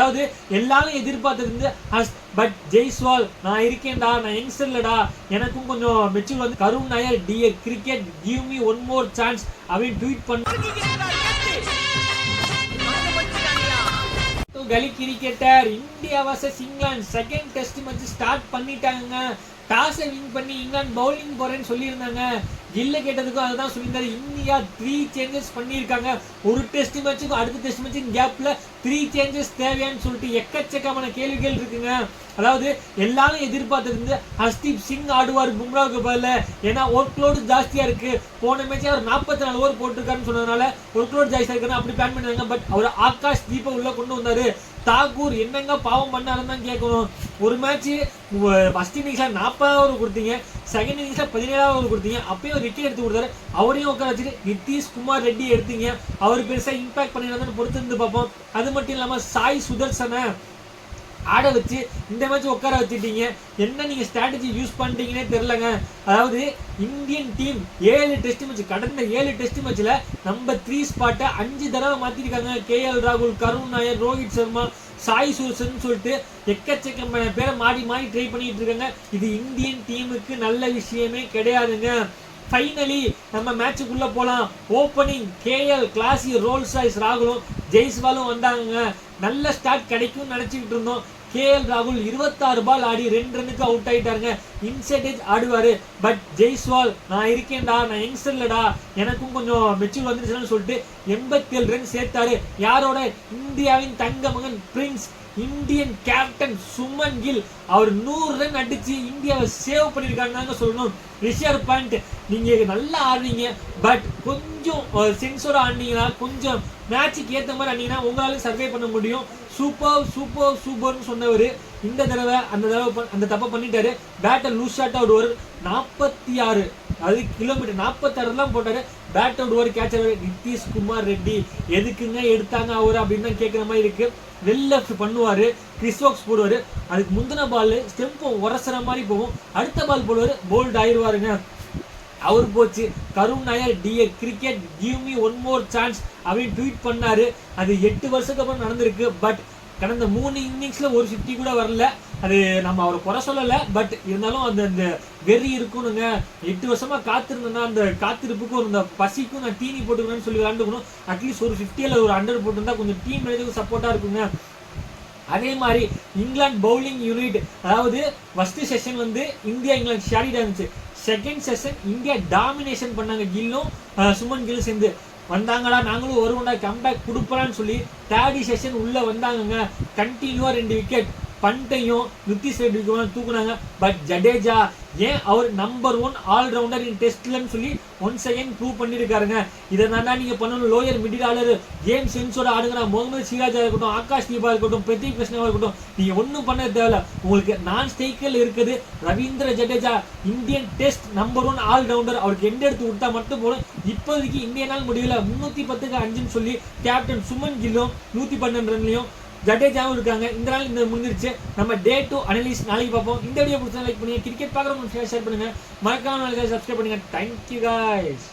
அதாவது எல்லாரும் எதிர்பார்த்திருந்து பட் ஜெய்ஸ்வால் நான் இருக்கேன்டா, நான் யங்ஸ்டர்லடா, எனக்கும் கொஞ்சம் மெச்சூர் வந்து Karun Nair dear cricket give me one more chance அப்படின்னு ட்வீட் பண்ண கலி cricketer India versus England second test match start பண்ணிட்டாங்க. டாஸை வின் பண்ணி இங்கிலாந்து பவுலிங் போறேன்னு சொல்லியிருந்தாங்க. இல்ல கேட்டதுக்கும் அதுதான் சொல்லியிருந்தாரு. இந்தியா 3 சேஞ்சஸ் பண்ணியிருக்காங்க. ஒரு டெஸ்ட் மேட்சுக்கும் அடுத்த டெஸ்ட் மேட்சுக்கும் கேப்ல 3 சேஞ்சஸ் தேவையான்னு சொல்லிட்டு எக்கச்சக்கமான கேள்விகள் இருக்குங்க. அதாவது எல்லாரும் எதிர்பார்த்திருந்து ஹர்ஷ்தீப் சிங் ஆடுவார் பும்ராவுக்கு பதில, ஏன்னா ஒர்க் லோடு ஜாஸ்தியா இருக்கு. போன மேட்ச் அவர் 44 ஓவர் போட்டிருக்காருன்னு சொன்னதுனால ஒர்க் லோடு ஜாஸ்தியா இருக்குன்னு அப்படி பிளான் பண்ணிருக்காங்க. பட் அவர் ஆகாஷ் தீபை உள்ள கொண்டு வந்தாரு. தாக்கூர் என்னங்க பாவம் பண்ணாருன்னு தான் கேட்கணும். ஒரு மேட்ச் ஃபர்ஸ்ட் இன்னிங்ஸ்ல 40 ஓவர் கொடுத்தீங்க, செகண்ட் இன்னிங்ஸ்ல 17 ஓவர் கொடுத்தீங்க, அப்பயும் ஒரு விக்கெட் எடுத்து கொடுத்தாரு. அவரையும் உட்கார வச்சுட்டு நிதிஷ் குமார் ரெட்டி எடுத்தீங்க. அவர் பெருசா இம்பாக்ட் பண்ணிடுறாங்கன்னு பொறுத்து இருந்து பார்ப்போம். அது மட்டும் இல்லாம சாய் சுதர்சனை ஆட வச்சு இந்த மேட்ச் உட்கார வச்சுட்டீங்க. என்ன நீங்க ஸ்ட்ராட்டஜி யூஸ் பண்ணிட்டீங்கன்னே தெரியலங்க. அதாவது இந்தியன் டீம் 7 டெஸ்ட் மேட்ச், கடந்த 7 டெஸ்ட் மேட்ச்ல நம்பர் 3 ஸ்பாட்டை 5 தடவை மாத்திருக்காங்க. கேஎல் ராகுல், கருண் நாயர், ரோஹித் சர்மா, சாய் சுதர்சன் சொல்லிட்டு எக்கச்சக்க பேரை மாறி மாறி ட்ரை பண்ணிட்டு இருக்காங்க. இது இந்தியன் டீமுக்கு நல்ல விஷயமே கிடையாதுங்க. ஃபைனலி நம்ம மேட்சுக்குள்ள போலாம். ஓப்பனிங் கேஎல், கிளாசி, ரோல்ஸ் ராய்ஸ், ராகுலும் ஜெய்ஸ்வாலும் வந்தாங்க. நல்ல ஸ்டார்ட் கிடைக்கும் நினைச்சுக்கிட்டு இருந்தோம். கேஎல் ராகுல் 26 பால் ஆடி 2 ரன்னுக்கு அவுட் ஆயிட்டாருங்க. இன்சைட் ஆடுவாரு. பட் ஜெய்ஸ்வால் நான் இருக்கேன்டா, நான் யங்ஸ்டர்லடா, எனக்கும் கொஞ்சம் மெச்சூர் வந்துருச்சுன்னு சொல்லிட்டு 87 ரன் சேர்த்தாரு. யாரோட? இந்தியாவின் தங்க மகன் prince, Indian captain Shubman Gill. அவர் 100 ரன் அடிச்சு இந்தியாவை சேவ் பண்ணிருக்காங்க சொல்லணும். ரிஷர் பண்ட் நீங்க நல்லா ஆடுறீங்க, பட் கொஞ்சம் சென்சோட ஆடினீங்கன்னா, கொஞ்சம் மேட்சுக்கு ஏற்ற மாதிரி ஆடினீங்கன்னா உங்களால சர்வே பண்ண முடியும். சூப்பர் சூப்பர் சூப்பர்னு சொன்னவர் இந்த தடவை அந்த தப்பை பண்ணிட்டாரு. Batter loose shot out over 46, அது கிலோமீட்டர் 46 தான் போட்டாரு. பேட் அவுட் ஓவர் கேட்ச் ஆவர். நிதிஷ் குமார் ரெட்டி எதுக்குங்க எடுத்தாங்க அவர் அப்படின்னு தான் கேட்குற மாதிரி இருக்கு. வெல் லெஃப்ட் பண்ணுவாரு, கிறிஸ்வோக்ஸ் போடுவாரு. அதுக்கு முந்தின பால் ஸ்டெம்பை உரசுற மாதிரி போகும். அடுத்த பால் போடுவாரு, போல்ட் ஆயிடுவாருங்க. அவர் போச்சு. Karun Nair dear cricket give me one more chance அப்படின்னு ட்வீட் பண்ணாரு. அது 8 வருஷத்துக்கு அப்புறம் நடந்திருக்கு. பட் கடந்த 3 இன்னிங்ஸ்ல ஒரு 50 கூட வரல. அது நம்ம அவரை குறை சொல்லல, பட் இருந்தாலும் அந்த வெறி இருக்கணுங்க. 8 வருஷமா காத்திருந்தேன்னா அந்த காத்திருப்புக்கும் அந்த பசிக்கும் நான் தீனி போட்டுக்கணும்னு சொல்லி விளாண்டுக்கணும். அட்லீஸ்ட் ஒரு 50 அல்லது ஒரு 100 போட்டுருந்தா கொஞ்சம் டீம் மேனேஜருக்கு சப்போர்ட்டா இருக்குங்க. அதே மாதிரி இங்கிலாந்து பவுலிங் யூனிட், அதாவது ஃபர்ஸ்ட் செஷன் வந்து இந்தியா இங்கிலாந்து ஷேரிடா இருந்துச்சு. செகண்ட் செஷன் இந்தியா டாமினேஷன் பண்ணாங்க. கில்லும் சுமன் கில்லும் சேர்ந்து வந்தாங்கடா, நாங்களும் வருவோம்டா, கம்பேக் கொடுப்பலான்னு சொல்லி தேர்ட் செஷன் உள்ள வந்தாங்க. கண்டினியூவா 2 விக்கெட் பண்டையும் நிதிஷ் ரெட்டிக்கும் தூக்குனாங்க. பட் ஜடேஜா ஏன் அவர் நம்பர் 1 ஆல்ரவுண்டர் இன் டெஸ்ட்லன்னு சொல்லி ஒன்ஸ் அகைன் ப்ரூவ் பண்ணிருக்காருங்க. இதை தாண்டா நீங்க பண்ணணும். லோயர் மிடில் ஆர்டர் கேம் சென்ஸோட ஆடுங்க. முகமது சிராஜா இருக்கட்டும், ஆகாஷ் தீபா இருக்கட்டும், பிரதீப் கிருஷ்ணாவா இருக்கட்டும், நீங்க ஒன்றும் பண்ண தேவையில்ல. உங்களுக்கு நான் ஸ்டேக்கில் இருக்குது Ravindra Jadeja, Indian test number 1 allrounder. அவருக்கு எந்த எடுத்து கொடுத்தா மட்டும் போதும். இப்போதைக்கு இந்திய நாள் முடியல 310க்கு 5ன்னு சொல்லி கேப்டன் சுமன் கில்லும் 112 ரன்லையும் ஜடேஜாவும் இருக்காங்க. இந்த நாள் இந்த முடிஞ்சிருச்சு. நம்ம டே 2 அனலிஸ்ட் நாளைக்கு பார்ப்போம். இந்த வீடியோ பிடிச்சா லைக் பண்ணுங்க. கிரிக்கெட் பார்க்குறவங்க ஷேர் பண்ணுங்க. மறக்காம சப்ஸ்கிரைப் பண்ணுங்க. Thank you guys.